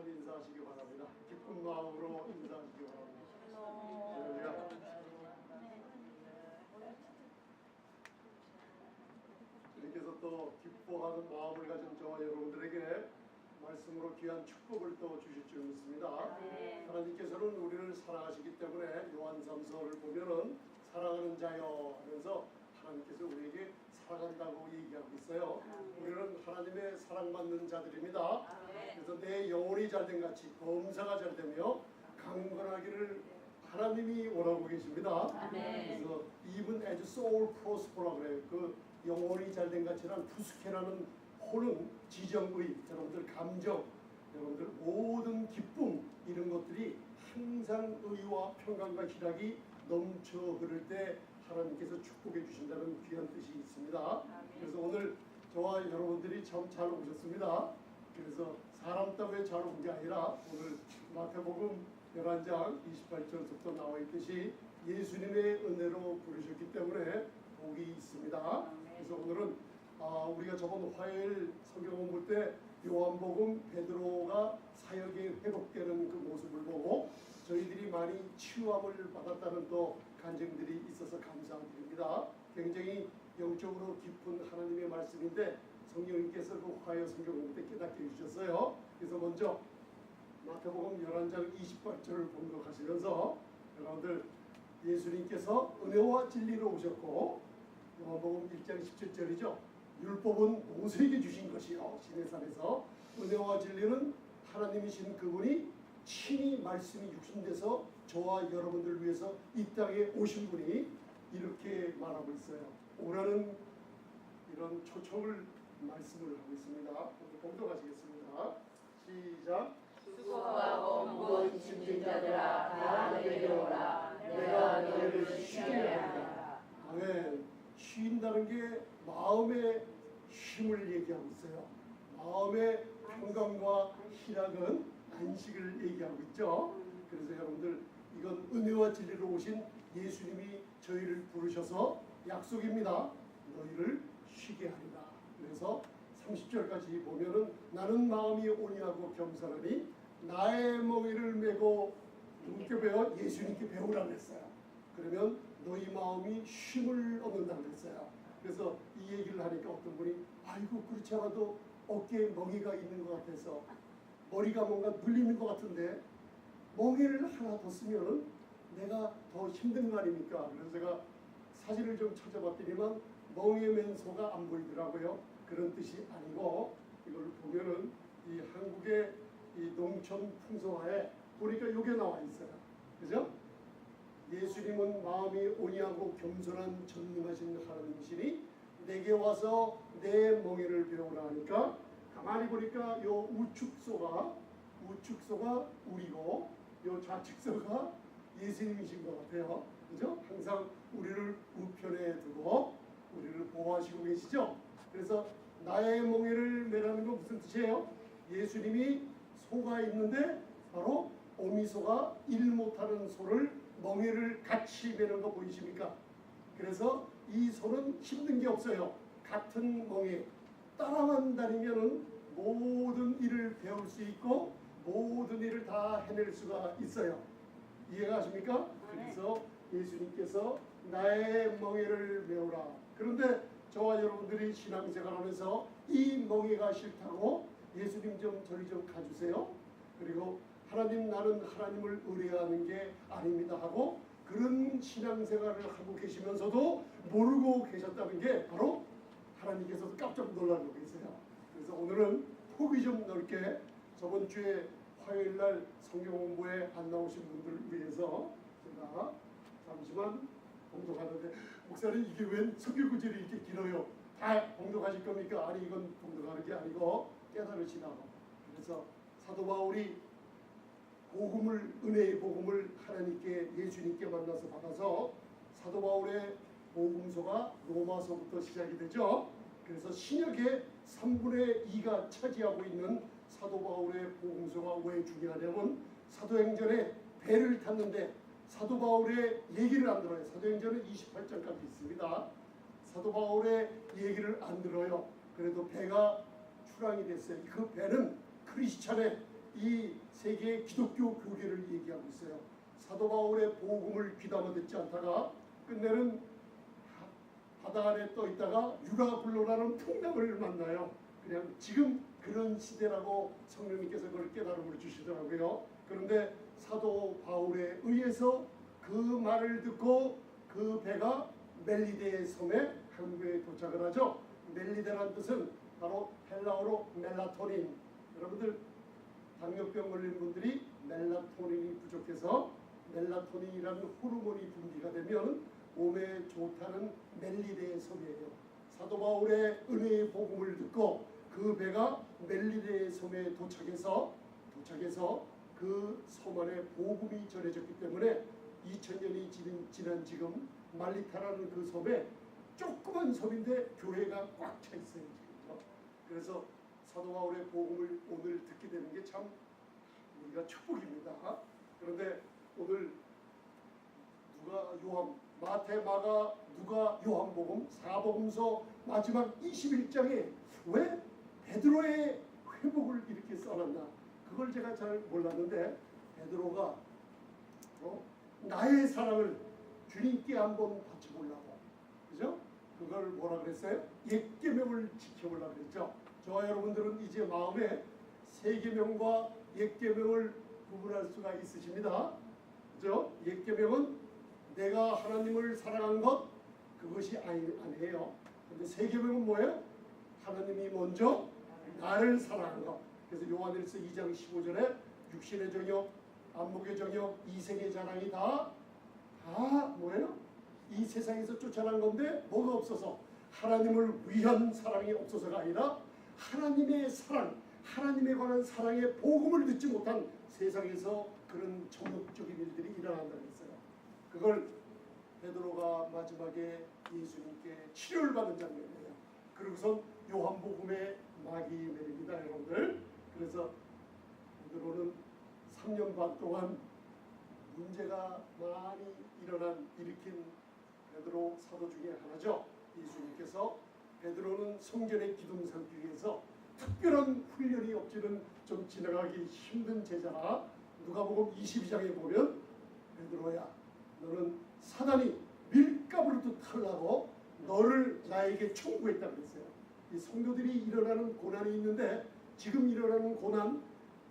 한번 인사하시기 바랍니다. 기쁜 마음으로 인사하시기 바랍니다. 할렐루야. 주님께서 또 기뻐하는 마음을 가진 저와 여러분들에게 말씀으로 귀한 축복을 또 주실 줄 믿습니다. 하나님께서는 우리를 사랑하시기 때문에 요한3서를 보면은 사랑하는 자여 하면서 하나님께서 우리에게 사랑한다고 얘기하고 있어요. 우리는 하나님의 사랑받는 자들입니다. 그래서 내 영혼이 잘된 같이 범사가 잘되며 강건하기를 하나님이 원하고 계십니다. 그래서 even as soul prosper라고 그래요. 그 영혼이 잘된 같이란 부스케라는 호는 지정의, 여러분들 감정, 여러분들 모든 기쁨 이런 것들이 항상 의와 평강과 희락이 넘쳐 흐를 때 하나님께서 축복해 주신다는 귀한 뜻이 있습니다. 그래서 오늘 저와 여러분들이 참 잘 오셨습니다. 그래서 사람 때문에 잘 온 게 아니라 오늘 마태복음 11장 28절부터 나와 있듯이 예수님의 은혜로 부르셨기 때문에 복이 있습니다. 그래서 오늘은 우리가 저번 화요일 성경 공부 때 요한복음 베드로가 사역에 회복되는 그 모습을 보고 저희들이 많이 치유함을 받았다는 또 간증들이 있어서 감사드립니다. 굉장히 영적으로 깊은 하나님의 말씀인데 성령님께서 그 화요 성경 공부 때 깨닫게 해주셨어요. 그래서 먼저 마태복음 11장 28절을 봉독하시면서 여러분들 예수님께서 은혜와 진리로 오셨고 요한복음 1장 17절이죠. 율법은 모세에게 주신 것이요 시내산에서 은혜와 진리는 하나님이신 그분이 친히 말씀이 육신돼서 저와 여러분들 위해서 이 땅에 오신 분이 이렇게 말하고 있어요. 오라는 이런 초청을 말씀을 하고 있습니다. 봉독하시겠습니다. 시작. 수고하고 무거운 짐진 자들아 다 내게로 오라. 내가 너희를 쉬게 하리라. 아멘. 쉰다는 게 마음의 힘을 얘기하고 있어요. 마음의 평강과 희락은 안식을 얘기하고 있죠. 그래서 여러분들 이건 은혜와 진리로 오신 예수님이 저희를 부르셔서 약속입니다. 너희를 쉬게 하리라. 그래서 30절까지 보면은 나는 마음이 온유하고 겸손하니 나의 멍에를 메고 누구께 배워? 예수님께 배우라고 했어요. 그러면 너희 마음이 쉼을 얻는다고 했어요. 그래서 이 얘기를 하니까 어떤 분이 아이고 그렇지 않아도 어깨에 멍이가 있는 것 같아서 머리가 뭔가 눌리는 것 같은데 멍에를 하나 더 쓰면은 내가 더 힘든 거 아닙니까? 그래서 제가 사진을 좀 찾아봤더니만 멍에 맨 소가 안 보이더라고요. 그런 뜻이 아니고 이걸 보면은 이 한국의 이 농촌 풍속화에 보니까 이게 나와 있어요. 그죠? 예수님은 마음이 온유하고 겸손한 전능하신 하나님이시니 내게 와서 내 멍에를 배우라 하니까 가만히 보니까 요 우측소가 우리고 요 좌측소가 예수님이신 것 같아요. 그죠? 항상 우리를 우편에 두고 우리를 보호하시고 계시죠? 그래서 나의 멍에를 매라는 건 무슨 뜻이에요? 예수님이 소가 있는데 바로 오미소가 일 못하는 소를 멍에를 같이 매는 거 보이십니까? 그래서 이 소는 힘든 게 없어요. 같은 멍에 따라만 다니면은 모든 일을 배울 수 있고 모든 일을 다 해낼 수가 있어요. 이해가 가십니까? 그래서 예수님께서 나의 멍에를 메우라. 그런데 저와 여러분들이 신앙생활하면서 이 멍에가 싫다고 예수님 좀 저리 좀 가주세요. 그리고 하나님 나는 하나님을 의뢰하는 게 아닙니다 하고 그런 신앙생활을 하고 계시면서도 모르고 계셨다는 게 바로 하나님께서도 깜짝 놀라고 계세요. 그래서 오늘은 폭이 좀 넓게 저번 주에 화요일날 성경 공부에 안 나오신 분들을 위해서 제가 잠시만 봉독하는데 목사님 이게 웬 성경 구절이 이렇게 길어요? 다 봉독하실 겁니까? 아니 이건 봉독하는 게 아니고 깨달으시라고. 그래서 사도 바울이 복음을 은혜의 복음을 하나님께 예수님께 만나서 받아서 사도 바울의 복음서가 로마서부터 시작이 되죠. 그래서 신약의 3분의 2가 차지하고 있는 사도 바울의 복음서가 왜 중요하냐면 사도행전에 배를 탔는데 사도 바울의 얘기를 안 들어요. 사도행전은 28장까지 있습니다. 사도 바울의 얘기를 안 들어요. 그래도 배가 출항이 됐어요. 그 배는 크리스찬의 이 세계 기독교 교계를 얘기하고 있어요. 사도 바울의 복음을 귀담아 듣지 않다가 끝내는 바다 아래 떠 있다가 유라굴로라는 풍랑을 만나요. 그냥 지금 그런 시대라고 성령님께서 그걸 깨달음을 주시더라고요. 그런데 사도 바울에 의해서 그 말을 듣고 그 배가 멜리데 섬에 항구에 도착을 하죠. 멜리데라는 뜻은 바로 헬라어로 멜라토닌. 여러분들 당뇨병 걸린 분들이 멜라토닌이 부족해서 멜라토닌이라는 호르몬이 분비가 되면 몸에 좋다는 멜리데 섬이에요. 사도 바울의 은혜의 복음을 듣고 그 배가 멜리데 섬에 도착해서 그 섬 안에 복음이 전해졌기 때문에 2000년이 지난 지금 말리타라는 그 섬에 조그만 섬인데 교회가 꽉 차 있어요. 지금. 그래서 사도 바울의 복음을 오늘 듣게 되는 게 참 우리가 축복입니다. 그런데 오늘 누가 마태, 마가, 누가, 요한복음, 사복음서 마지막 21장에 왜 베드로의 회복을 이렇게 써놨나? 그걸 제가 잘 몰랐는데 베드로가 나의 사랑을 주님께 한번 바쳐보려고, 그죠? 그걸 뭐라 그랬어요? 옛 계명을 지켜보려고 그랬죠. 저와 여러분들은 이제 마음에 새 계명과 옛 계명을 구분할 수가 있으십니다. 그죠? 옛 계명은 내가 하나님을 사랑한 것, 그것이 아니에요. 근데 새 계명은 뭐예요? 하나님이 먼저 나를 사랑한 것. 그래서 요한일서 2장 15절에 육신의 정욕, 안목의 정욕, 이생의 자랑이 다 뭐예요? 이 세상에서 쫓아난 건데 뭐가 없어서 하나님을 위한 사랑이 없어서가 아니라 하나님의 사랑, 하나님에 관한 사랑의 복음을 듣지 못한 세상에서 그런 정욕적인 일들이 일어난다고 했어요. 그걸 베드로가 마지막에 예수님께 치료를 받는 장면이에요. 그리고선 요한복음의 막이 내립니다, 여러분들. 그래서 베드로는 3년 반 동안 문제가 많이 일으킨 베드로 사도 중에 하나죠. 예수님께서 베드로는 성전의 기둥 삼기 위해서 특별한 훈련이 없이는 좀 지나가기 힘든 제자라. 누가복음 22장에 보면 베드로야, 너는 사단이 밀가부르듯 하려고 너를 나에게 청구했다고 그랬어요. 이 성도들이 일어나는 고난이 있는데 지금 일어나는 고난,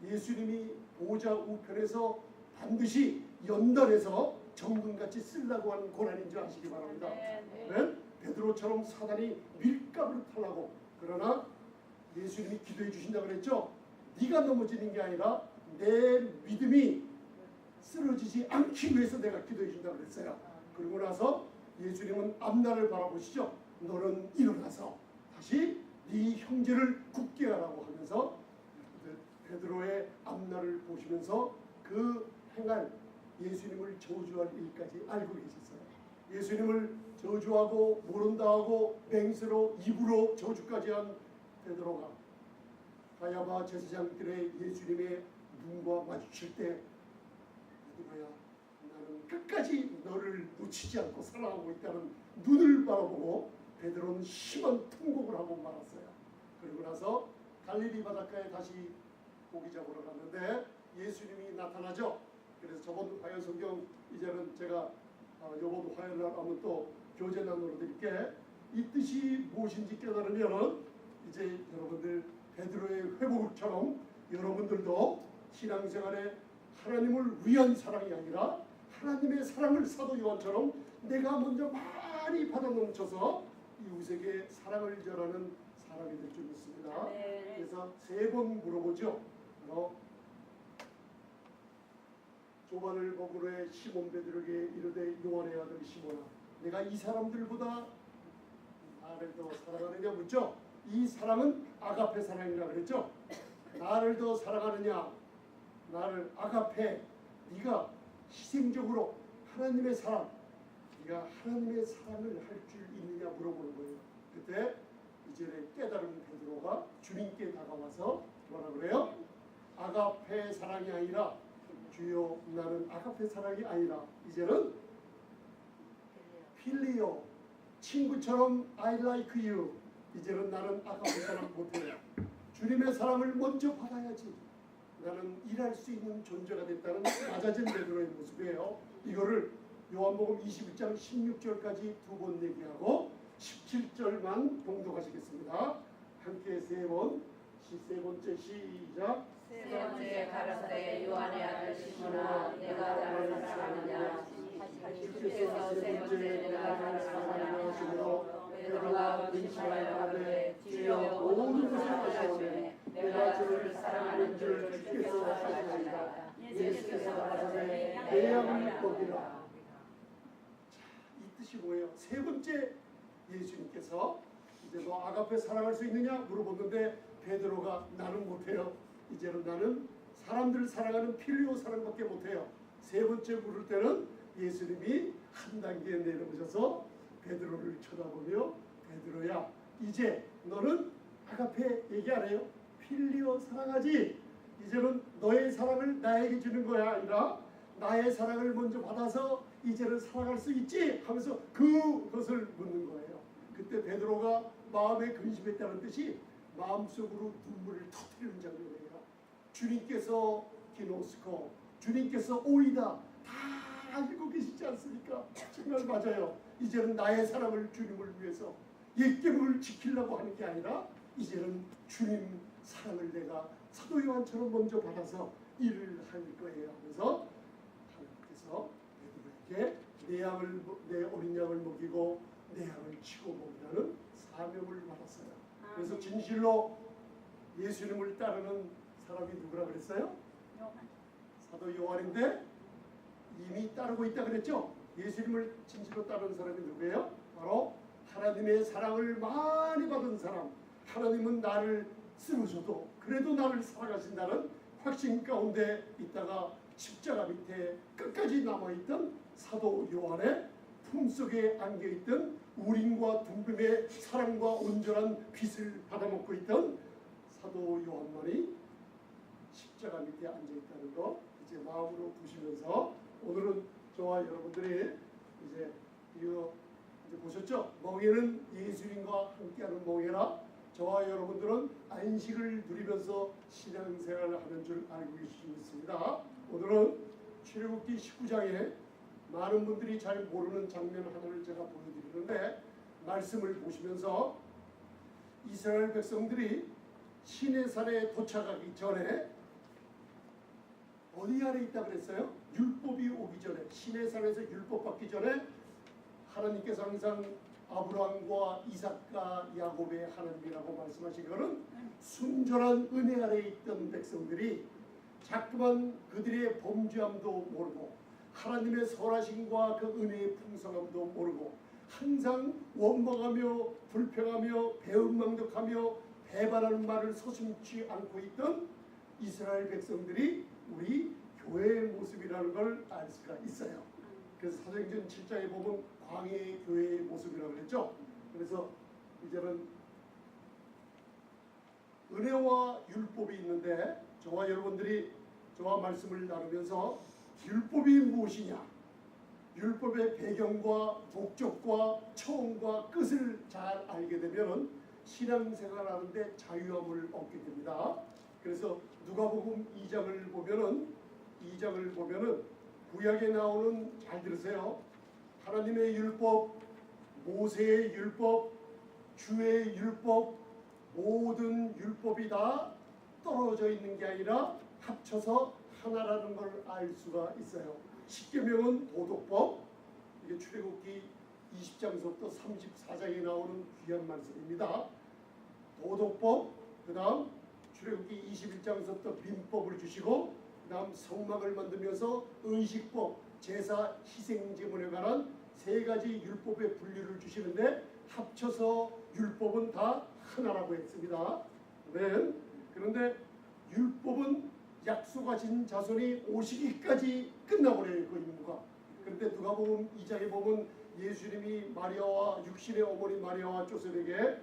예수님이 보좌 우편에서 반드시 연단해서 정금같이 쓰려고 하는 고난인 줄 아시기 바랍니다. 네? 베드로처럼 사단이 밀가부르듯 하려고. 그러나 예수님이 기도해 주신다고 그랬죠. 네가 넘어지는 게 아니라 내 믿음이 쓰러지지 않기 위해서 내가 기도해 준다고 그랬어요. 그러고 나서 예수님은 앞날을 바라보시죠. 너는 일어나서 다시 네 형제를 굳게 하라고 하면서 베드로의 앞날을 보시면서 그 행할 예수님을 저주할 일까지 알고 계셨어요. 예수님을 저주하고 모른다 하고 맹세로 입으로 저주까지 한 베드로가 가야바 제사장들의 예수님의 눈과 마주칠 때 베드로야, 나는 끝까지 너를 놓치지 않고 사랑하고 있다는 눈을 바라보고 베드로는 심한 통곡을 하고 말았어요. 그리고 나서 갈릴리 바닷가에 다시 고기 잡으러 갔는데 예수님이 나타나죠. 그래서 저번 화요일 성경 이제는 제가 요번 화요일 날 한번 또 교제 나누어 드릴게. 이 뜻이 무엇인지 깨달으면 이제 여러분들 베드로의 회복처럼 여러분들도 신앙생활에 하나님을 위한 사랑이 아니라 하나님의 사랑을 사도 요한처럼 내가 먼저 많이 받아 넘쳐서 이웃에게 사랑을 전하는 사람이 될 줄 믿습니다. 그래서 3번 물어보죠. 조반을 먹으러 시몬 베드로에게 이르되 요한의 아들 시몬아, 내가 이 사람들보다 나를 더 사랑하느냐 묻죠. 이 사랑은 아가페 사랑이라 그랬죠. 나를 더 사랑하느냐, 나를 아가페, 네가 희생적으로 하나님의 사랑, 네가 하나님의 사랑을 할 줄 있느냐 물어보는 거예요. 그때 이제 깨달은 베드로가 주님께 다가와서 뭐라 그래요? 아가페 사랑이 아니라, 주여 나는 아가페 사랑이 아니라 이제는 필리오, 친구처럼 I like you, 이제는 나는 아가페 사랑 못해요. 주님의 사랑을 먼저 받아야지. 나는 일할 수 있는 존재가 됐다는 낮아진 베드로의 모습이에요. 이거를 요한복음 21장 16절까지 두 번 얘기하고 17절만 봉독하시겠습니다. 함께 세 번째 시작. 세 번째 가라사대 요한의 아들 시몬아 내가 나를 사랑하느냐 주께서 세 번째 내가 나를 사랑하느냐 하시므로 베드로가 근심하여 가로되 주여 모든 것을 하시오매 내가 주를 사랑하는 줄 주께서 하시나이다. 예수께서 가라사대 내 양을 먹이라. 이 뜻이 뭐예요? 세 번째 예수님께서 이제 너 아가페 사랑할 수 있느냐 물어보는데 베드로가 나는 못해요. 이제는 나는 사람들을 사랑하는 필리오 사랑밖에 못해요. 세 번째 물을 때는 예수님이 한 단계 내려오셔서 베드로를 쳐다보며 베드로야 이제 너는 아가페 얘기 안 해요. 필리오 사랑하지. 이제는 너의 사랑을 나에게 주는 거야 아니라 나의 사랑을 먼저 받아서 이제는 사랑할 수 있지 하면서 그것을 묻는 거예요. 그때 베드로가 마음에 근심했다는 뜻이 마음속으로 눈물을 터뜨리는 장면이에요. 주님께서 기노스코 주님께서 오이다 다 알고 계시지 않습니까? 정말 맞아요. 이제는 나의 사랑을 주님을 위해서 옛gem을 지키려고 하는 게 아니라 이제는 주님 사랑을 내가 사도 요한처럼 먼저 받아서 일을 할 거예요 하면서 하나님께서 베드로에게 내 어린 양을 먹이고 내 양을 치고 먹이라는 사명을 받았어요. 그래서 진실로 예수님을 따르는 사람이 누구라 그랬어요? 사도 요한인데 이미 따르고 있다 그랬죠? 예수님을 진실로 따르는 사람이 누구예요? 바로 하나님의 사랑을 많이 받은 사람. 하나님은 나를 쓰러져도 그래도 나를 사랑하신다는 확신 가운데 있다가 십자가 밑에 끝까지 남아있던 사도 요한의 품속에 안겨있던 우림과 둥금의 사랑과 온전한 빛을 받아먹고 있던 사도 요한만이 십자가 밑에 앉아있다는 거 이제 마음으로 두시면서 오늘은 저와 여러분들이 이제 보셨죠? 멍에는 예수님과 함께하는 멍에라. 저와 여러분들은 안식을 누리면서 신앙생활을 하는 줄 알고 계십니다. 오늘은 출애굽기 19장에 많은 분들이 잘 모르는 장면 하나를 제가 보여드리는데 말씀을 보시면서 이스라엘 백성들이 시내산에 도착하기 전에 어디 아래 있다 그랬어요? 율법이 오기 전에 시내산에서 율법 받기 전에 하나님께서 항상 아브라함과 이삭과 야곱의 하나님이라고 말씀하신 것은 순전한 은혜 아래에 있던 백성들이 자꾸만 그들의 범죄함도 모르고 하나님의 선하심과 그 은혜의 풍성함도 모르고 항상 원망하며 불평하며 배은망덕하며 배반하는 말을 서슴지 않고 있던 이스라엘 백성들이 우리 교회의 모습이라는 걸 알 수가 있어요. 그래서 사도행전 7장에 보면 광야의 교회의 모습이라고 그랬죠. 그래서 이제는 은혜와 율법이 있는데 저와 여러분들이 저와 말씀을 나누면서 율법이 무엇이냐, 율법의 배경과 목적과 처음과 끝을 잘 알게 되면 신앙생활하는데 자유함을 얻게 됩니다. 그래서 누가복음 2장을 보면은 구약에 나오는, 잘 들으세요, 하나님의 율법, 모세의 율법, 주의 율법, 모든 율법이 다 떨어져 있는 게 아니라 합쳐서 하나라는 걸 알 수가 있어요. 십계명은 도덕법, 이게 출애굽기 20장서부터 34장에 나오는 귀한 말씀입니다. 도덕법, 그 다음 출애굽기 21장서부터 민법을 주시고 그 다음 성막을 만들면서 의식법, 제사, 희생제물에 관한 세 가지 율법의 분류를 주시는데 합쳐서 율법은 다 하나라고 했습니다. 네. 그런데 율법은 약속하신 자손이 오시기까지 끝나버려요, 그 임무가. 그런데 누가복음 2장에 보면 예수님이 마리아와 육신의 어머니 마리아와 조셉에게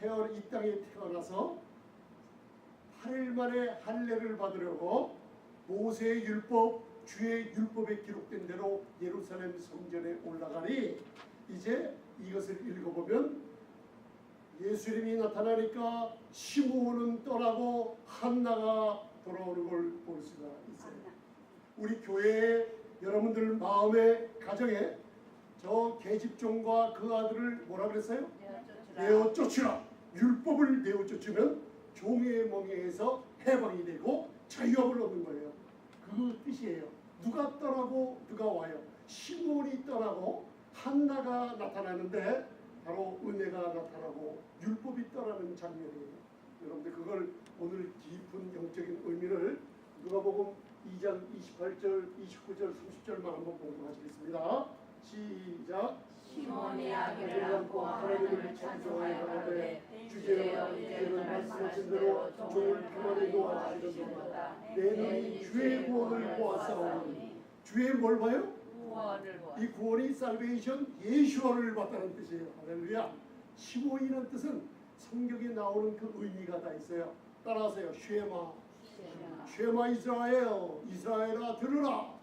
이 땅에 태어나서 8일 만에 할례를 받으려고 모세의 율법, 주의 율법에 기록된 대로 예루살렘 성전에 올라가니 이제 이것을 읽어보면 예수님이 나타나니까 시므온은 떠나고 한나가 돌아오는 걸 볼 수가 있어요. 우리 교회에 여러분들 마음의 가정에 저 계집종과 그 아들을 뭐라 그랬어요? 내어 쫓으라. 율법을 내어 쫓으면 종의 멍에에서 해방이 되고 자유함을 얻는 거예요. 그 뜻이에요. 누가 떠나고 누가 와요? 시몬이 떠나고 한나가 나타나는데 바로 은혜가 나타나고 율법이 떠나는 장면이에요. 여러분들 그걸 오늘 깊은 영적인 의미를 누가복음 2장 28절, 29절, 30절만 한번 공부하시겠습니다. 시작. 시몬이 아기를 안고 하나님을 찬송하여 가로되 주제여 이제는 말씀하신 대로 종을 평안히 놓아주시는도다. 내 눈이 주의 구원을 보았사오니. 주의 뭘 봐요? 구원을 보아. 이 구원이 살베이션 예수와를 봤다는 뜻이에요. 할렐루야. 15이라는 뜻은 성경에 나오는 그 의미가 다 있어요. 따라하세요. 쉐마 이스라엘, 이스라엘아 들으라.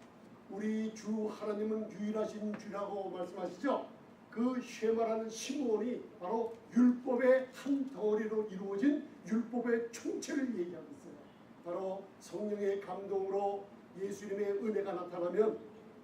우리 주 하나님은 유일하신 주라고 말씀하시죠. 그 쉐마라는 시몬이 바로 율법의 한 덩어리로 이루어진 율법의 총체를 얘기하고 있어요. 바로 성령의 감동으로 예수님의 은혜가 나타나면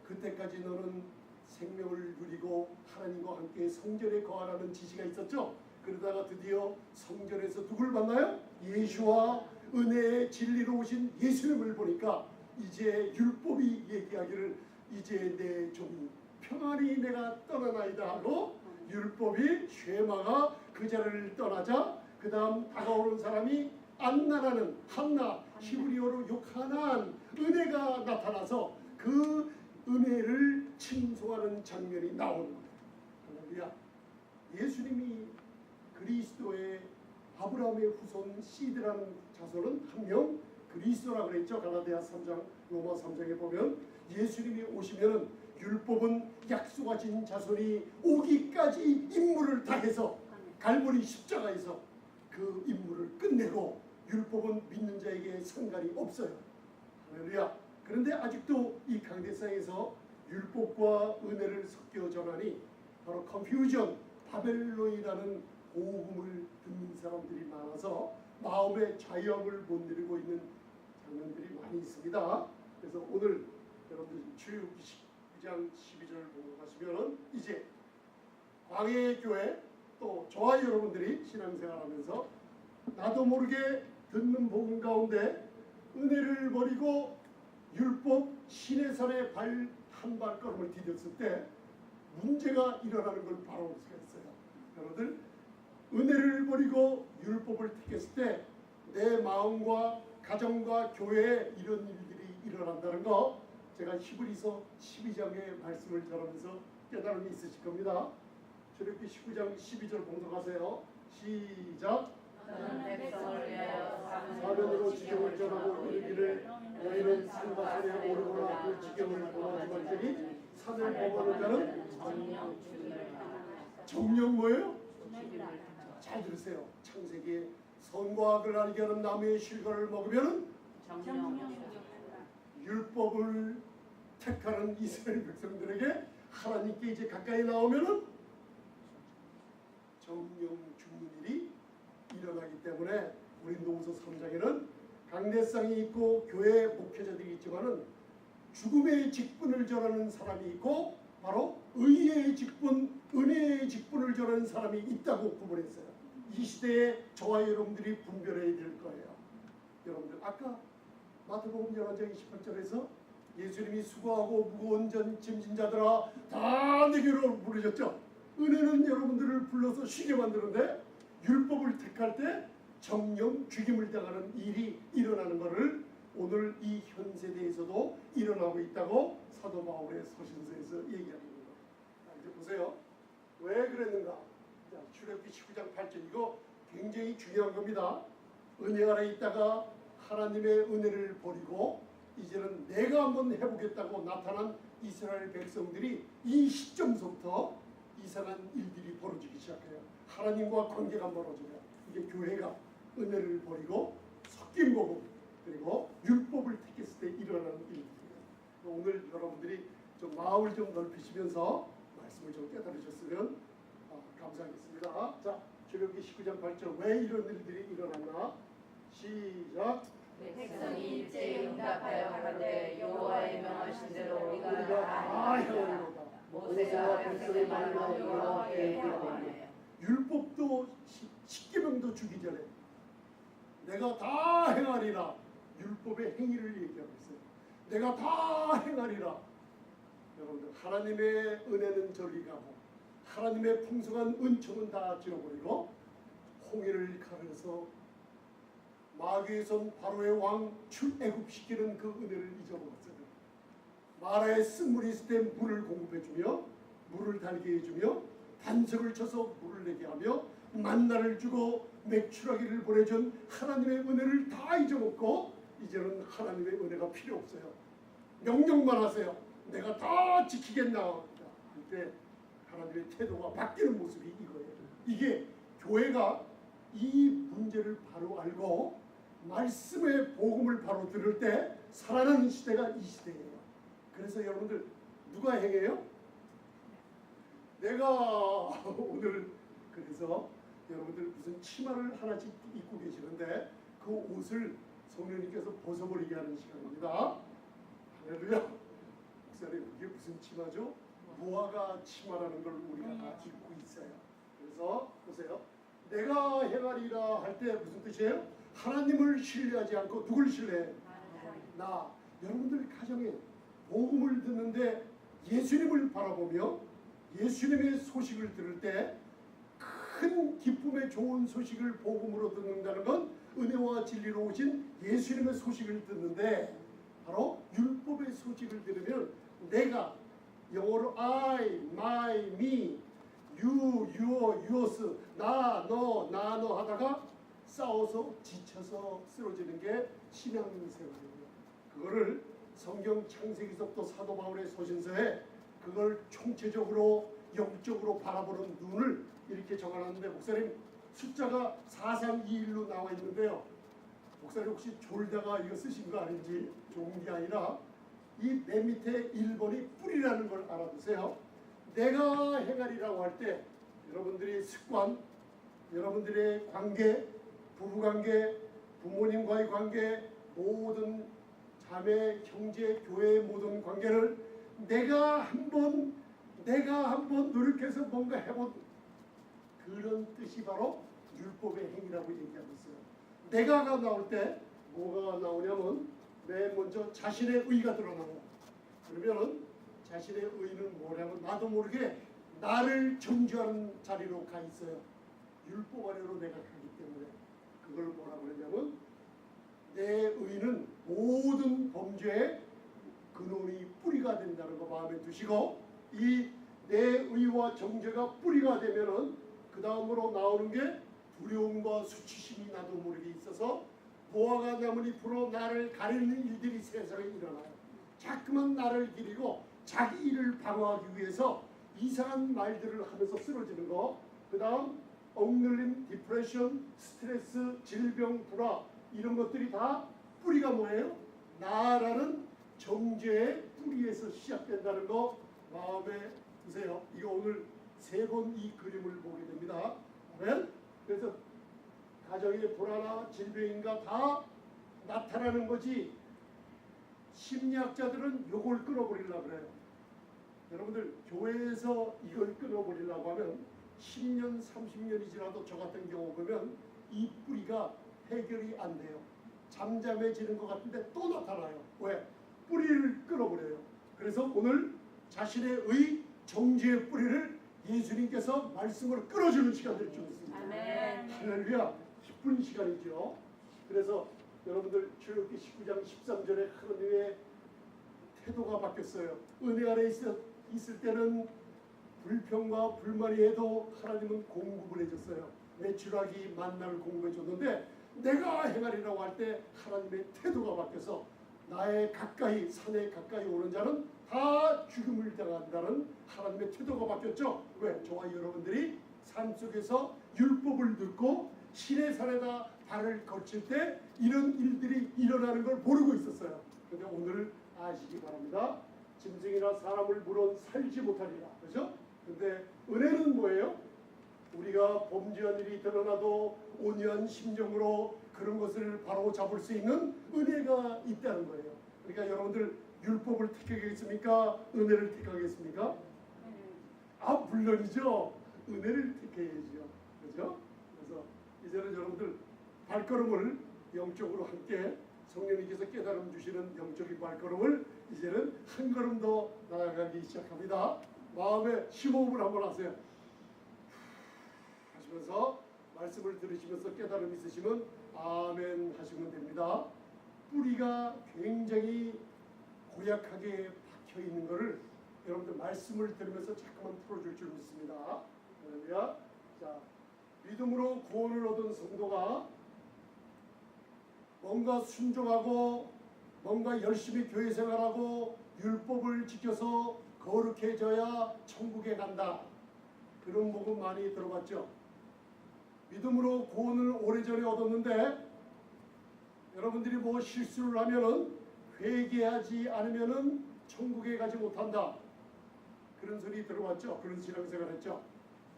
그때까지 너는 생명을 누리고 하나님과 함께 성전에 거하라는 지시가 있었죠. 그러다가 드디어 성전에서 누굴 만나요? 예수와 은혜의 진리로 오신 예수님을 보니까 이제 율법이 얘기하기를 이제 내 종이 평안히 내가 떠나나이다 하고 율법이 쉐마가 그 자리를 떠나자 그 다음 다가오는 사람이 안나라는 한나 히브리어로 요하난 은혜가 나타나서 그 은혜를 칭송하는 장면이 나오는 거예요. 할렐루야. 예수님이 그리스도의 아브라함의 후손 시드라는 자손은 한 명 그리스도라고 그랬죠. 갈라디아 3장 로마 3장에 보면 예수님이 오시면은 율법은 약속하신 자손이 오기까지 임무를 다해서 갈보리 십자가에서 그 임무를 끝내고 율법은 믿는 자에게 상관이 없어요. 할렐루야. 그런데 아직도 이 강대상에서 율법과 은혜를 섞여 전하니 바로 컨퓨전, 바벨론이라는 오금을 듣는 사람들이 많아서 마음의 자유함을 못 누리고 있는 장면들이 많이 있습니다. 그래서 오늘 여러분들 출애굽기 9장 12절을 보고 가시면 이제 광해의 교회 또 저와 여러분들이 신앙생활하면서 나도 모르게 듣는 복음 가운데 은혜를 버리고 율법 신의 산에 한 발걸음을 디뎠을 때 문제가 일어나는 걸 바라볼 수가 있어요. 여러분들 은혜를 버리고 율법을 택했을 때 내 마음과 가정과 교회에 이런 일들이 일어난다는 거 제가 히브리서 12장의 말씀을 전하면서 깨달음이 있으실 겁니다. 출애굽기 19장 12절 봉독하세요. 시작. 너는 백성을 위하여 사면으로 지경을 전하고 이르기를 너희는 산과 산에 오르거나 그 지경을 범하지 말지니 산을 범하는 자는 정령 주기를 정령 뭐예요? 잘 들으세요. 창세기에 선과 악을 알게 하는 나무의 실과를 먹으면 율법을 택하는 이스라엘 백성들에게 하나님께 이제 가까이 나오면은 정령 죽는 일이 일어나기 때문에 우리 노후서 3장에는 강대상이 있고 교회 목회자들이 있지만은 죽음의 직분을 전하는 사람이 있고 바로 의의 직분, 은혜의 직분을 전하는 사람이 있다고 구분했어요. 이 시대에 저와 여러분들이 분별해야 될 거예요. 여러분들 아까 마태복음 11장 28절에서 예수님이 수고하고 무거운 짐진 자들아 다 내게로 부르셨죠. 은혜는 여러분들을 불러서 쉬게 만드는데 율법을 택할 때 정령 죽임을 당하는 일이 일어나는 것을 오늘 이 현 세대에서도 일어나고 있다고 사도 바울의 서신서에서 얘기하는 거예요. 이제 보세요. 왜 그랬는가? 자, 출애굽기 19장 8절 이거 굉장히 중요한 겁니다. 은혜 아래 있다가 하나님의 은혜를 버리고 이제는 내가 한번 해보겠다고 나타난 이스라엘 백성들이 이 시점서부터 이상한 일들이 벌어지기 시작해요. 하나님과 관계가 멀어져요. 이게 교회가 은혜를 버리고 섞인 복음 그리고 율법을 택했을 때 일어나는 일들이에요. 오늘 여러분들이 좀 마음을 좀 넓히시면서 말씀을 좀 깨달으셨으면 감사하겠습니다. 자, 출애굽기 19장 8절 왜 이런 일들이 일어났나? 시작. 백성이 일제히 응답하여 가로되 여호와의 명하신 대로 우리가 우리가 다 다 행하리로다. 행하리로다. 모세가 백성의 말로 여호와께 대언하며 율법도 십계명도 주기 전에 내가 다 행하리라. 율법의 행위를 얘기하고 있어요. 내가 다 행하리라. 여러분들 하나님의 은혜는 저리 가고 하나님의 풍성한 은총은 다 지워버리고 홍해를 가르서 마귀의 손 바로의 왕 출애굽시키는 그 은혜를 잊어버렸어요. 마라에 쓴물이 있을 때 물을 공급해주며 물을 달게 해주며 반석을 쳐서 물을 내게 하며 만나를 주고 맥추라기를 보내준 하나님의 은혜를 다 잊어먹고 이제는 하나님의 은혜가 필요 없어요. 명령만 하세요. 내가 다 지키겠나. 그때 하나님의 태도가 바뀌는 모습이 이거예요. 이게 교회가 이 문제를 바로 알고 말씀의 복음을 바로 들을 때 살아나는 시대가 이 시대예요. 그래서 여러분들 누가 행해요? 내가 오늘 그래서 여러분들 무슨 치마를 하나씩 입고 계시는데 그 옷을 성령님께서 벗어버리게 하는 시간입니다. 할렐루야. 목사님 이게 무슨 치마죠? 무화과 치마라는 걸 우리가 다 입고 있어요. 그래서 보세요. 내가 행하리라 할 때 무슨 뜻이에요? 하나님을 신뢰하지 않고 누굴 신뢰해? 나. 여러분들 가정에 복음을 듣는데 예수님을 바라보며 예수님의 소식을 들을 때 큰 기쁨의 좋은 소식을 복음으로 듣는다는 건 은혜와 진리로 오신 예수님의 소식을 듣는데 바로 율법의 소식을 들으면 내가 영어로 I, my, me, you, your, yours, 나, 너, 나, 너 하다가 싸워서 지쳐서 쓰러지는 게 신앙생활이에요. 그거를 성경 창세기서부터 사도 바울의 서신서에 그걸 총체적으로 영적으로 바라보는 눈을 이렇게 적어놨는데 목사님 숫자가 4321로 나와 있는데요. 목사님 혹시 졸다가 이거 쓰신 거 아닌지 좋은 게 아니라 이 맨 밑에 1번이 뿌리라는 걸 알아두세요. 내가 행하리라고 할 때 여러분들의 습관, 여러분들의 관계, 부부관계, 부모님과의 관계, 모든 자매, 형제, 교회의 모든 관계를 내가 한번 노력해서 뭔가 해본 그런 뜻이 바로 율법의 행위라고 얘기하고 있어요. 내가가 나올 때 뭐가 나오냐면 맨 먼저 자신의 의가 드러나요. 그러면은 자신의 의는 뭐냐면 나도 모르게 나를 정죄하는 자리로 가 있어요. 율법 아래로 내가 가기 때문에 그걸 뭐라고 그러냐면 내 의는 모든 범죄의 근원이 뿌리가 된다는 거 마음에 두시고 이 내 의와 정죄가 뿌리가 되면은 그 다음으로 나오는 게 두려움과 수치심이 나도 모르게 있어서 무화과 나무니 불어 나를 가리는 일들이 세상에 일어나요. 자꾸만 나를 기리고 자기 일을 방어하기 위해서 이상한 말들을 하면서 쓰러지는 거. 그 다음 억눌림, 디프레션, 스트레스, 질병, 불화 이런 것들이 다 뿌리가 뭐예요? 나라는 정죄의 뿌리에서 시작된다는 거 마음에 두세요. 이거 오늘 3번 이 그림을 보게 됩니다. 그래서 가정의 불화나 질병인가 다 나타나는 거지 심리학자들은 요걸 끊어버리려고 그래요. 여러분들 교회에서 이걸 끊어버리려고 하면 10년, 30년이 지나도 저 같은 경우 보면 이 뿌리가 해결이 안 돼요. 잠잠해지는 것 같은데 또 나타나요. 왜? 뿌리를 끊어버려요. 그래서 오늘 자신의 의 정죄의 뿌리를 예수님께서 말씀으로 끊어주는 시간들이 좀 있습니다. 아멘. 할렐루야. 기쁜 시간이죠. 그래서 여러분들 출애굽기 19장 13절에 하나님의 태도가 바뀌었어요. 은혜 아래 있을 때는 불평과 불만이 해도 하나님은 공급을 해줬어요. 메추라기 만나를 공급해줬는데 내가 행하리라고 할 때 하나님의 태도가 바뀌어서 나의 가까이 산에 가까이 오는 자는 다 죽음을 당한다는 하나님의 태도가 바뀌었죠. 왜? 저와 여러분들이 삶 속에서 율법을 듣고 신의 산에다 발을 거칠 때 이런 일들이 일어나는 걸 모르고 있었어요. 그런데 오늘 아시기 바랍니다. 짐승이나 사람을 물어 살지 못하리라. 그렇죠? 근데 은혜는 뭐예요? 우리가 범죄한 일이 드러나도 온유한 심정으로 그런 것을 바로 잡을 수 있는 은혜가 있다는 거예요. 그러니까 여러분들 율법을 택하겠습니까? 은혜를 택하겠습니까? 아, 물론이죠. 은혜를 택해야죠. 그렇죠? 그래서 이제는 여러분들 발걸음을 영적으로 함께 성령님께서 깨달음 주시는 영적인 발걸음을 이제는 한 걸음 더 나아가기 시작합니다. 마음에 심호흡을 한번 하세요. 하시면서 말씀을 들으시면서 깨달음 있으시면 아멘 하시면 됩니다. 뿌리가 굉장히 고약하게 박혀 있는 것을 여러분들 말씀을 들으면서 자꾸만 풀어줄 줄 믿습니다. 할렐루야. 자, 믿음으로 구원을 얻은 성도가 뭔가 순종하고 뭔가 열심히 교회 생활하고 율법을 지켜서 거룩해져야 천국에 간다. 그런 복음 많이 들어봤죠. 믿음으로 구원을 오래전에 얻었는데 여러분들이 뭐 실수를 하면은 회개하지 않으면은 천국에 가지 못한다. 그런 소리 들어봤죠. 그런 신앙생활 했죠.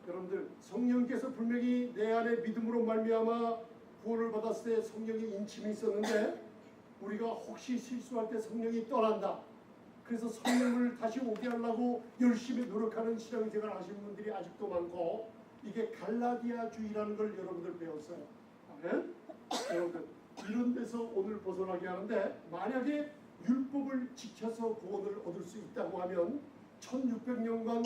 여러분들 성령께서 분명히 내 안에 믿음으로 말미암아 구원을 받았을 때 성령의 인침이 있었는데 우리가 혹시 실수할 때 성령이 떠난다. 그래서 성령을 다시 오게 하려고 열심히 노력하는 신앙생활 하시는 분들이 아직도 많고 이게 갈라디아주의라는 걸 여러분들 배웠어요. 아멘? 여러분들 이런 데서 오늘 벗어나게 하는데 만약에 율법을 지켜서 구원을 얻을 수 있다고 하면 1600년간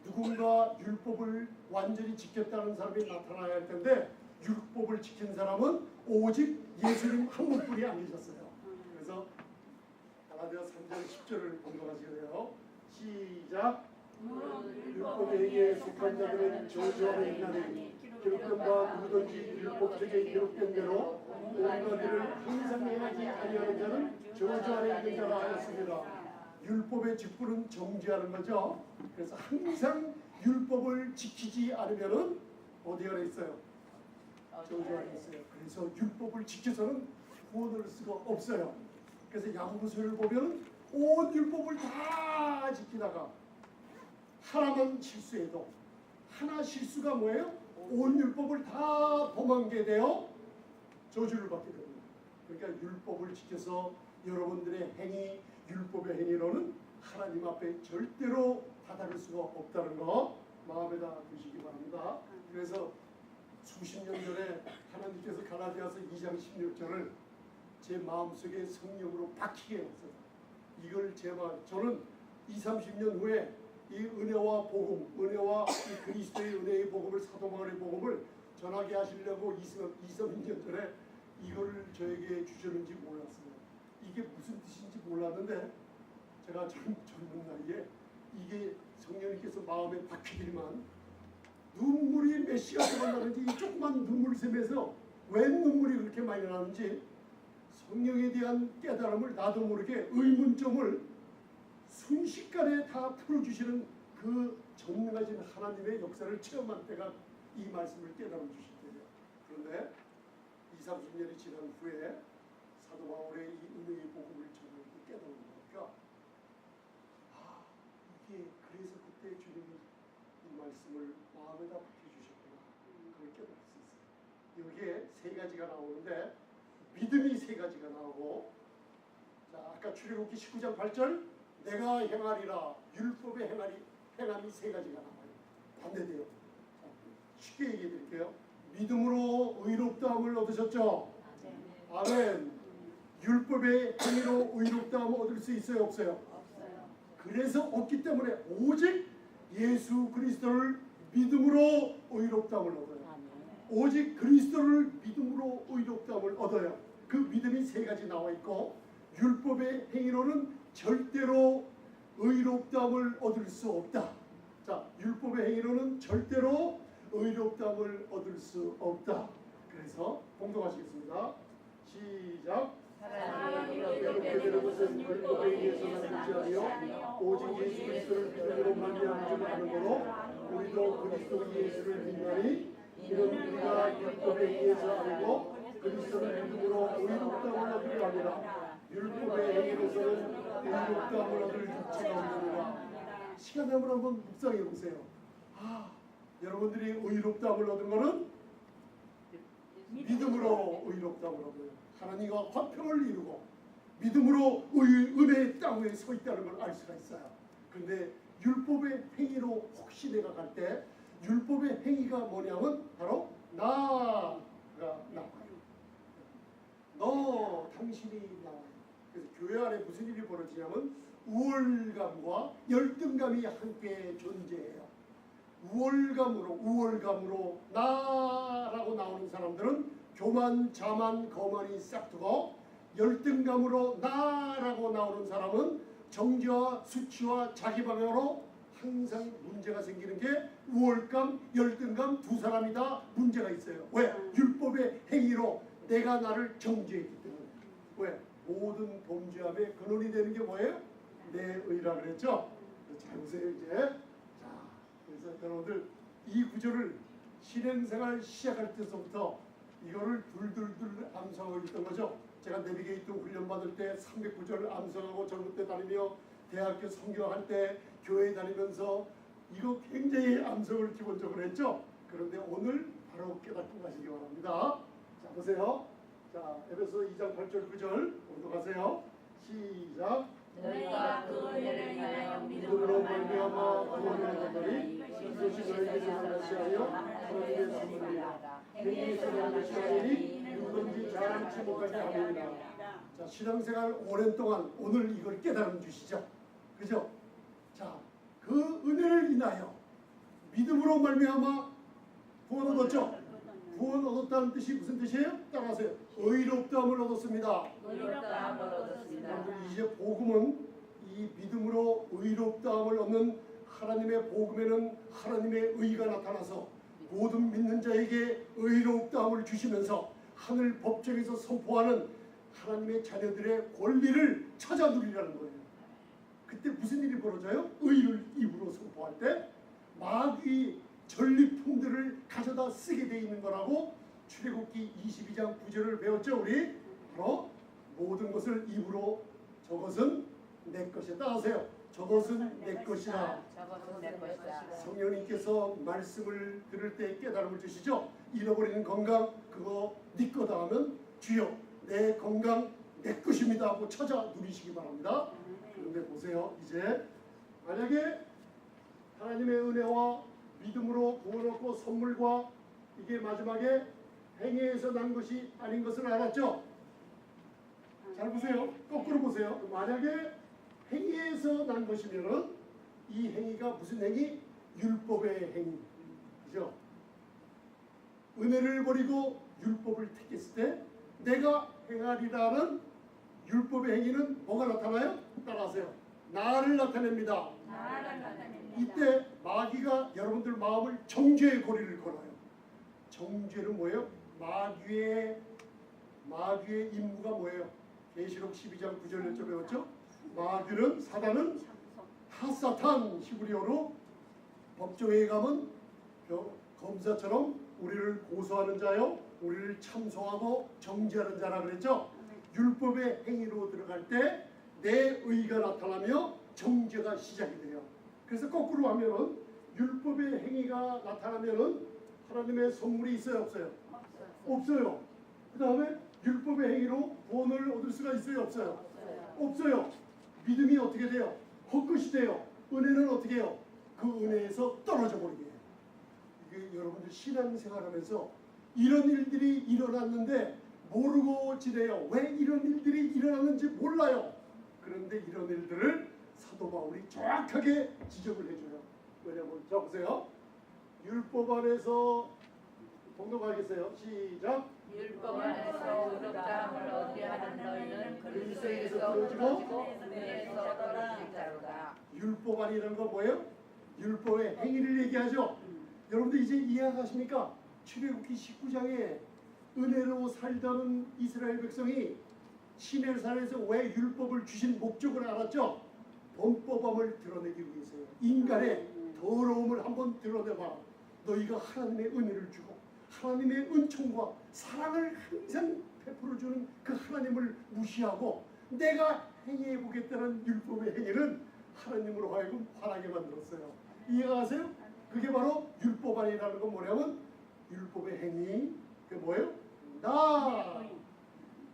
누군가 율법을 완전히 지켰다는 사람이 나타나야 할 텐데 율법을 지킨 사람은 오직 예수님 한 분뿐이 안 계셨어요. 그래서 갈라디아 3장 10절을 공부하시게 돼요. 시작. 율법에 의해 속한 자들은 저주 아래 있나니 기록된 바 누구든지 율법책에 기록된 대로 온갖 일을 항상 행하지 아니하는 자는 저주 아래 있는 자라 하였습니다. 율법의 직분은 정죄하는 거죠. 그래서 항상 율법을 지키지 않으면은 어디 안에 있어요? 저주 안에 있어요. 그래서 율법을 지켜서는 구원을 얻을 수가 없어요. 그래서 야고보서를 보면 온 율법을 다 지키다가 하나만 실수해도 하나 실수가 뭐예요? 온 율법을 다 범하게 되어 저주를 받게 됩니다. 그러니까 율법을 지켜서 여러분들의 행위, 율법의 행위로는 하나님 앞에 절대로 다다를 수가 없다는 거 마음에다 두시기 바랍니다. 그래서 수십 년 전에 하나님께서 갈라디아서 2장 16절을 제 마음속에 성령으로 박히게 했어요. 이걸 저는 20, 30년 후에 이 은혜와 복음, 은혜와 이 그리스도의 은혜의 복음을 사도바울의 복음을 전하게 하시려고 20, 30년 전에 이걸 저에게 주셨는지 몰랐어요. 이게 무슨 뜻인지 몰랐는데 제가 젊은 나이에 이게 성령님께서 마음에 박히더니만 눈물이 몇 시간 동안 나는지 이 조그만 눈물샘에서 웬 눈물이 그렇게 많이 나는지 성령에 대한 깨달음을 나도 모르게 의문점을 순식간에 다 풀어주시는 그 전능하신 하나님의 역사를 체험한 때가 이 말씀을 깨달아 주실 때예요. 그런데 20, 30년이 지난 후에 사도 바울의 이 은혜의 복음을 전하고 깨달은 거니까 이게 그래서 그때 주님이 이 말씀을 마음에다 박혀주셨구나. 그걸 깨달을 수 있어요. 여기에 세 가지가 나오는데 믿음이 세 가지가 나오고 자 아까 출애굽기 19장 8절 내가 행하리라 율법의 행함이 세 가지가 나와요. 반대돼요. 쉽게 얘기해 드릴게요. 믿음으로 의롭다함을 얻으셨죠? 아멘. 율법의 행위로 의롭다함을 얻을 수 있어요? 없어요? 그래서 없기 때문에 오직 예수 그리스도를 믿음으로 의롭다함을 얻어요. 오직 그리스도를 믿음으로 의롭다함을 얻어요. 그 믿음이 세 가지 나와 있고 율법의 행위로는 절대로 의롭다함을 얻을 수 없다. 자, 율법의 행위로는 절대로 의롭다함을 얻을 수 없다. 그래서 봉독하시겠습니다. 시작. 하나님이 이렇게 되는 것은 율법에 의해서는 되지 아니요 오직 예수 그리스도를 믿음으로 말미암은 줄 아는 거로 우리도 그리스도 예수를 믿나니 이는 우리가 율법에 의해서 알고 그리스도를 믿음으로 의롭다함을 얻으려 합니다. 율법의 행위로서는 의롭다함을 얻을 육체가 없느니라. 시간 되면 한번 묵상해 보세요. 여러분들이 의롭다함을 얻은 것은 믿음으로 의롭다고 하고요. 하나님과 화평을 이루고 믿음으로 은혜의 땅 위에 서 있다는 걸 알 수가 있어요. 그런데 율법의 행위로 혹시 내가 갈 때 율법의 행위가 뭐냐면 바로 나가 나와요. 너 당신이 나와요. 그래서 교회 안에 무슨 일이 벌어지냐면 우월감과 열등감이 함께 존재해요. 우월감으로 나라고 나오는 사람들은 교만, 자만, 거만이 싹두고, 열등감으로 나라고 나오는 사람은 정죄와 수치와 자기 방향으로 항상 문제가 생기는 게 우월감, 열등감 두 사람이 다 문제가 있어요. 왜? 율법의 행위로 내가 나를 정죄했기 때문에. 왜? 모든 범죄함의 근원이 되는 게 뭐예요? 내 의라 그랬죠? 잘 보세요 이제. 자, 그래서 여러분들 이 구절을 신행생활 시작할 때서부터 이거를 둘둘둘 암송하고 있던 거죠. 제가 내비게이터 훈련 받을 때 309절 암송하고 전국대 다니며 대학교 성경할 때 교회 다니면서 이거 굉장히 암송을 기본적으로 했죠. 그런데 오늘 바로 깨닫고 가시기 바랍니다. 자 보세요. 자 에베소 2장 8절 9절 오늘도 가세요. 시작. 너희가 그 은혜를 인하여 믿음으로 말미암아 구원을 얻으니 이것이 너희에게 주는 것이 아니요 하나님의 선물이라. 행위에서 난 것이 아니니 누구든지 자랑치 못하게 하느니라. 자 신앙생활 오랜 동안 오늘 이걸 깨달음 주시죠. 그죠? 자 그 은혜를 인하여 믿음으로 말미암아 구원 얻었죠. 구원 얻었다는 뜻이 무슨 뜻이에요? 따라하세요. 의롭다함을 얻었습니다. 의롭다함을 얻었습니다. 이제 복음은 이 믿음으로 의롭다함을 얻는 하나님의 복음에는 하나님의 의가 나타나서 모든 믿는 자에게 의롭다함을 주시면서 하늘 법정에서 선포하는 하나님의 자녀들의 권리를 찾아 누리라는 거예요. 그때 무슨 일이 벌어져요? 의를 입으로 선포할 때 마귀 전리품들을 가져다 쓰게 돼 있는 거라고 출애굽기 22장 9절을 배웠죠. 우리 바로 모든 것을 입으로 저것은 내 것이다. 따라하세요. 저것은 내 것이다. 저것은 내 것이다. 성령님께서 말씀을 들을 때 깨달음을 주시죠. 잃어버리는 건강 그거 네 거다 하면 주여 내 건강 내 것입니다 하고 찾아 누리시기 바랍니다. 그런데 보세요. 이제 만약에 하나님의 은혜와 믿음으로 구원 얻고 선물과 이게 마지막에 행위에서 난 것이 아닌 것을 알았죠? 잘 보세요. 거꾸로 보세요. 만약에 행위에서 난 것이면은 이 행위가 무슨 행위? 율법의 행위. 그죠? 은혜를 버리고 율법을 택했을 때 내가 행하리라는 율법의 행위는 뭐가 나타나요? 따라하세요. 나를 나타냅니다. 이때 마귀가 여러분들 마음을 정죄의 고리를 걸어요. 정죄는 뭐예요? 마귀의 임무가 뭐예요? 계시록 12장 9절 몇 배웠죠? 마귀는 사단은 핫사탄 히브리어로 법정에 가면 검사처럼 우리를 고소하는 자요, 우리를 참소하고 정죄하는 자라 그랬죠? 율법의 행위로 들어갈 때 내 의가 나타나며 정죄가 시작이 돼요. 그래서 거꾸로 하면은 율법의 행위가 나타나면은 하나님의 선물이 있어요, 없어요? 없어요. 그 다음에 율법의 행위로 구원을 얻을 수가 있어요, 없어요? 없어요. 믿음이 어떻게 돼요? 헛것이 돼요. 은혜는 어떻게 해요? 그 은혜에서 떨어져 버리게 해요. 이게 여러분들 신앙생활하면서 이런 일들이 일어났는데 모르고 지내요. 왜 이런 일들이 일어났는지 몰라요. 그런데 이런 일들을 사도 바울이 정확하게 지적을 해줘요. 왜냐면 자 보세요. 율법 안에서 동동하겠어요. 시작. 율법 안에서 의롭다함을 얻게 하는 너희는 그리스도에서 떨어지고 은혜에서 떨어질 자로다. 율법 안이라는 건 뭐예요? 율법의 행위를 얘기하죠. 여러분들 이제 이해하십니까? 출애굽기 19장에 은혜로 살던 이스라엘 백성이 시내산에서 왜 율법을 주신 목적을 알았죠? 범법함을 드러내기 위해서요. 인간의 더러움을 한번 드러내봐. 너희가 하나님의 은혜를 주고 하나님의 은총과 사랑을 항상 베풀어주는 그 하나님을 무시하고 내가 행해보겠다는 율법의 행위는 하나님으로 하여금 화나게 만들었어요. 이해가 가세요? 그게 바로 율법 안이라는 건 뭐냐면 율법의 행위. 그게 뭐예요?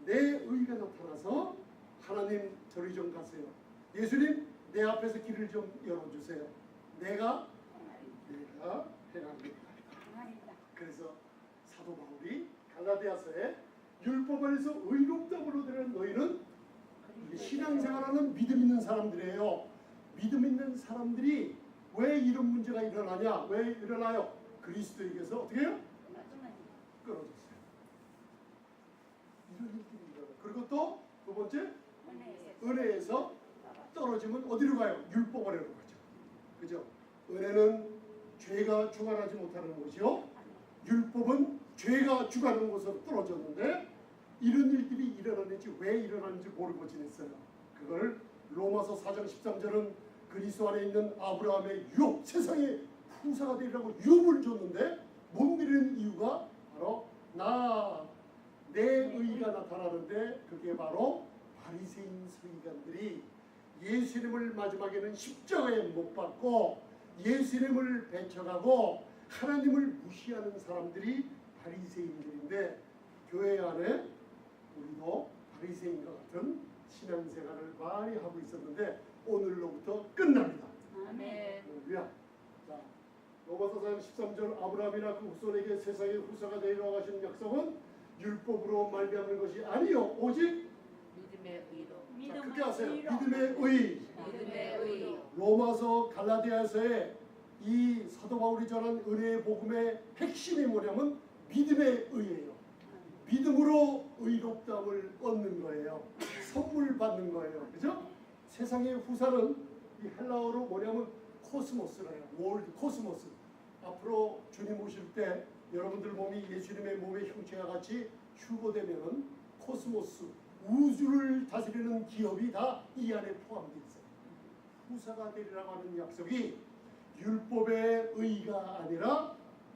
내 의가 나타나서 하나님 저리 좀 가세요. 예수님 내 앞에서 길을 좀 열어주세요. 내가 행하겠다. 그래서 사도 바울이 갈라디아서에 율법 안에서 의롭다고 되는 너희는 신앙생활하는 믿음 있는 사람들이에요. 믿음 있는 사람들이 왜 이런 문제가 일어나냐? 왜 일어나요? 그리스도에게서 어떻게 해요? 끊어졌어요. 이런 일들이 일어나요. 그리고 또 두 번째 은혜에서 떨어지면 어디로 가요? 율법 아래로 가죠. 그죠? 은혜는 죄가 주관하지 못하는 곳이요. 율법은 죄가 주관하는 곳으로 떨어졌는데 이런 일들이 일어났는지 왜 일어났는지 모르고 지냈어요. 그걸 로마서 4장 13절은 그리스도 안에 있는 아브라함의 유업, 세상의 후사가 되리라고 유업을 줬는데 못 드리는 이유가 바로 내 의가 나타나는데 그게 바로 바리새인 서기관들이 예수님을 마지막에는 십자가에 못 박고 예수님을 배척하고 하나님을 무시하는 사람들이 바리새인들인데 교회 안에 우리도 바리새인과 같은 신앙생활을 많이 하고 있었는데 오늘로부터 끝납니다. 아멘. 할렐루야. 자, 로마서 4장 13절 아브라함이나 그 후손에게 세상의 후사가 되리라고 하신 약속은 율법으로 말미암는 것이 아니요 오직 믿음의 의로. 자, 그렇게 하세요. 믿음의 의. 믿음의 의. 로마서 갈라디아서에 이 사도 바울이 전한 은혜의 복음의 핵심이 뭐냐면 믿음의 의예요. 믿음으로 의롭다함을 얻는 거예요. 선물 받는 거예요. 그죠? 세상의 후사는 이 헬라어로 뭐냐면 코스모스래요. 월드 코스모스. 앞으로 주님 오실 때 여러분들 몸이 예수님의 몸의 형체와 같이 휴고되면은 코스모스 우주를 다스리는 기업이 다 이 안에 포함되어 있어요. 후사가 되리라고 하는 약속이 율법의 의가 아니라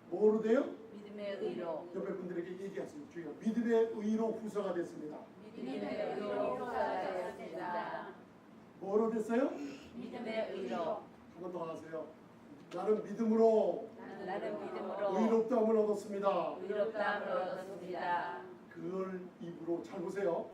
뭐로 돼요? 믿음의 의로. 옆에 분들에게 얘기하세요. 주여 믿음의 의로 후사가 됐습니다. 믿음의 의로 후사가 되었습니다. 뭐로 됐어요? 믿음의 의로. 한 번 더 하세요. 나는 믿음으로 나는 믿음으로 의롭다함을 얻었습니다. 의롭다함을 얻었습니다. 그걸 입으로 잘 보세요.